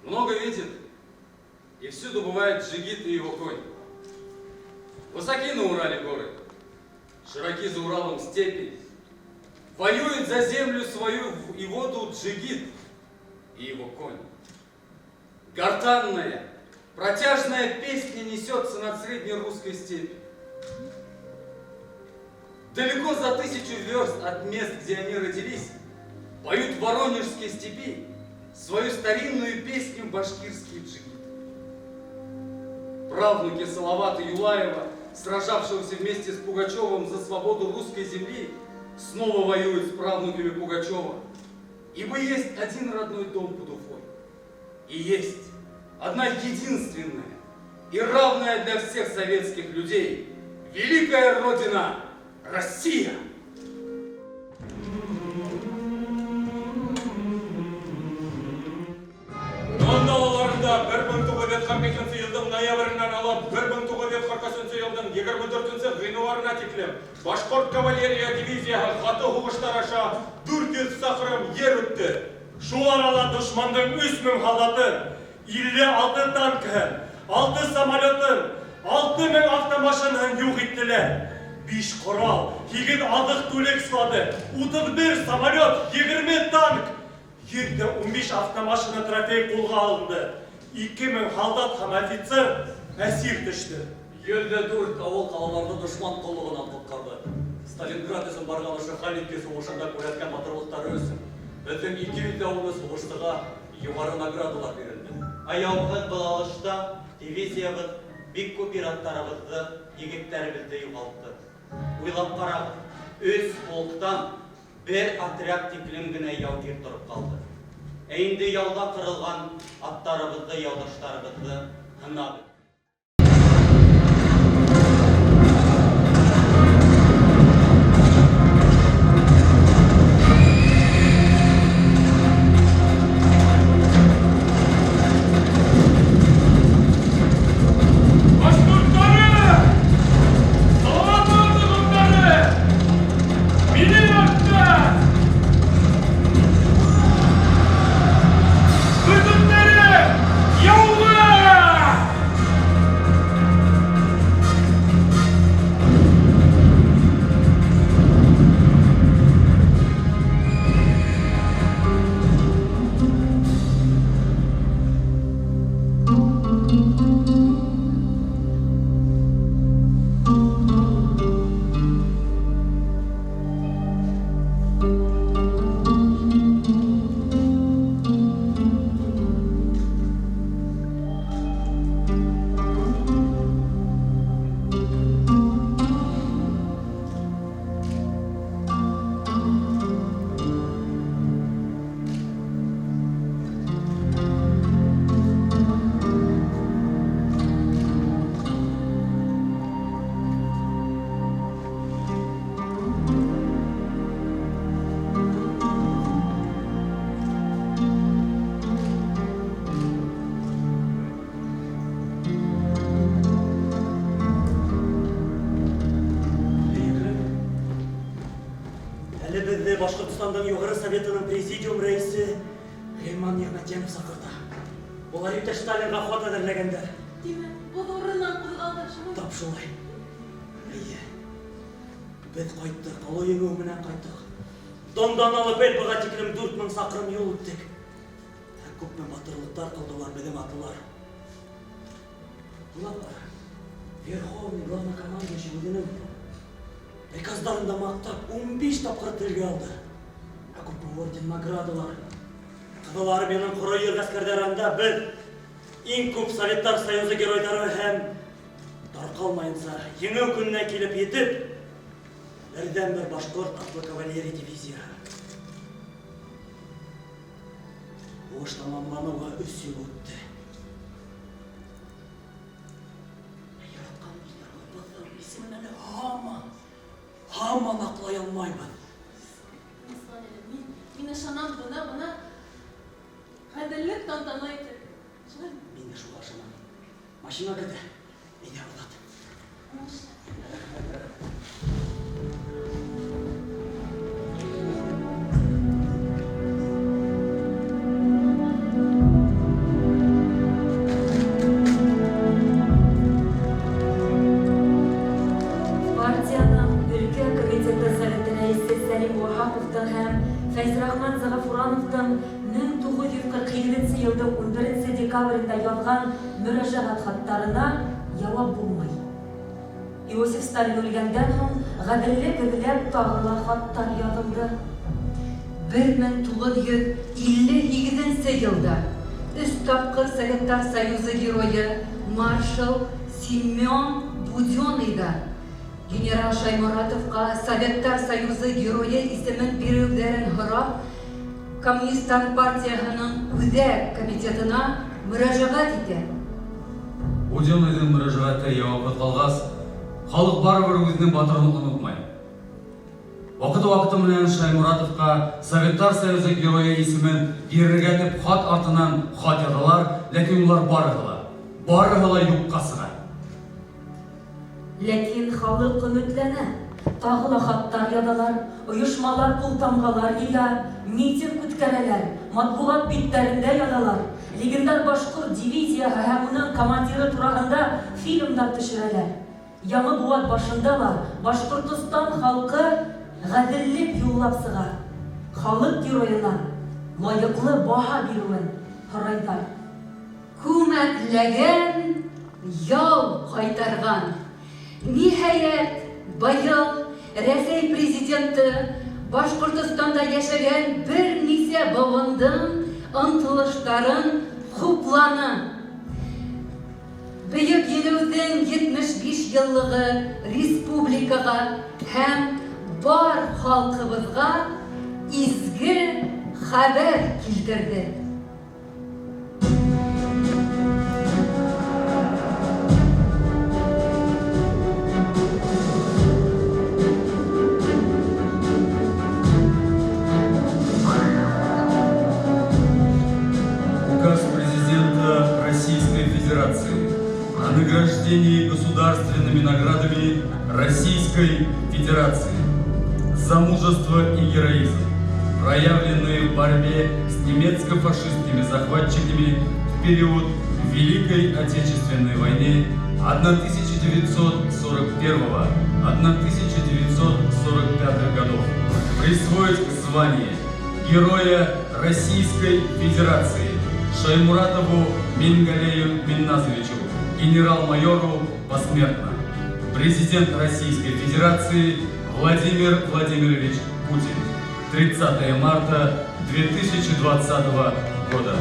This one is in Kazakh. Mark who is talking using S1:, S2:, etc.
S1: много видит, и всюду бывает джигит и его конь. Высоки на Урале горы, широки за Уралом степи, воюет за землю свою и воду джигит и его конь. Гортанная, протяжная песня несется над среднерусской степью. Далеко за 1000 верст от мест, где они родились, поют в Воронежской степи свою старинную песню башкирские джигиты. Правнуки Салавата Юлаева, сражавшегося вместе с Пугачевым за свободу русской земли, снова воюют с правнуками Пугачева. Ибо есть один родной дом под Уфой. И есть одна единственная и равная для всех советских людей великая Родина Россия.
S2: Далаларында 1948 жылдың ноябрынан алып 1940 жылдың 24 ғинуарына теклем Башқұрт кавалерия дивизиясы қаты хуғыштар аша 400 шақырым ер өтті.
S3: Шу арала дұшмандың 3000 халатын, 56 танкын, 6 самолетін, 6000 автомашинын юқ еттілер. 5 құрал, 2 адық төлек сылады, 31 самолет, 20 танк, ерді 15 автомашина трофей қолға алынды. 2000 халдат һәм офицер әсир düştü.
S4: Елді 4 ауыл қалаларды дұшман қолығынан құтқарды. Сталинград үшін барған үшін Халидке соғышында көрсеткен батырлықтары үшін біздің 200 ауылы соғыстыға жоғары наградалар берілді.
S5: Аяуғы бұлалышта дивизиябыз бик көп ираттарыбызды, егеттәребізді юғалтты. Уйлап қарап, өз полктан бір отряд теклем генә яудыр тұрып қалды. Әйінді яуда қырылған аттарыбызды, яудаштарыбызды ғынады.
S3: Башқұртстанның Жоғары Советінің президиум рейсі Ғилман Нигматенов сақырды. Олар епті Сталинға ход әдірлегендер.
S6: Демек, бұл орыннан қозғалды, шымын?
S3: Тап шолай. Әйе, біз қайттық, қолы ең өңінен қайттық. Дондан алып әл бұға текілім 4000 сақырым ел өттік. Көпмен батырлықтар қылдылар, бедем атылар. Бұлар, Верховный главнокомандующий өзінің приказдарында мақтап 15 тапқыр тілге алды. Көппен орден наградалар. Қыдылары менің құры ер ғаскердарында біз ең көп Советтар Союзы геройдары һәм тарқалмайынса еңі күніне келіп етіп, бірден бір Башқұрт атлы кавалерия дивизия. Оғыш тамамлануға 3 ел өтті. Яратқан бұлдарға бұлдың есімін әлі Хаман ақлай алмаймын.
S6: Мен ашанам бұна ғаділік тантана етіп.
S3: Мен де шуға ашанам. Машина кәді. Мене ұлады.
S7: 2001 елның 11 декабрендә язган мөрәҗәгать хаттарына җавап булмый. Иосиф Сталин үлгәндән соң гаделлек эзләп тагыла хаттар язылды.
S8: 1958 елда үз тапкыр Советтар Союзы геройы маршал Семен Буденныйда генерал Шаймуратовка Советтар Союзы геройы исемен бирүләрен һорап Коммунисттар партиясының үзәк комитетына мөрәҗәгать итә.
S1: Буденныйдың мөрәҗәгате җавап калгас, халык барыбер үзенең батырлыгын онытмай. Вакыты менән Шаймуратовка Советтар Союзы геройы исемен бирергә дип хат артыннан хат язалар, ләкин улар барыгыла юкка сыга.
S7: Ләкин халык өметләнә. Тагыла хаттар язалар, оешмалар култамгалар ия, митинг үткәрәләр, матбугат битләрендә язалар. Легендар башкорт дивизияһы һәм уның командиры турында фильмдар төшерәләр. Яңы буат башында ла Башкортстан халкы гаделлек юллап сыга. Халык героена лаеклы баһа бирүен һорайлар.
S8: Күмәкләгән, ял кайтарган. Ниһаять, быел Рәсәй президенты Башкортстанда яшәгән берничә бавындың ынтылыштарын хупланы. Бөек Елеүҙең 75 еллығы республикаға һәм бар халҡыбыҙға изге хәбәр килтерҙе.
S1: Указ президента Российской Федерации о награждении государственными наградами Российской Федерации за мужество и героизм, проявленные в борьбе с немецко-фашистскими захватчиками в период Великой Отечественной войны 1941-1945 годов, присвоить звание Героя Российской Федерации Шаймуратову Мингалею Минназовичу, генерал-майору посмертно. Президент Российской Федерации Владимир Владимирович Путин. 30 марта 2020 года.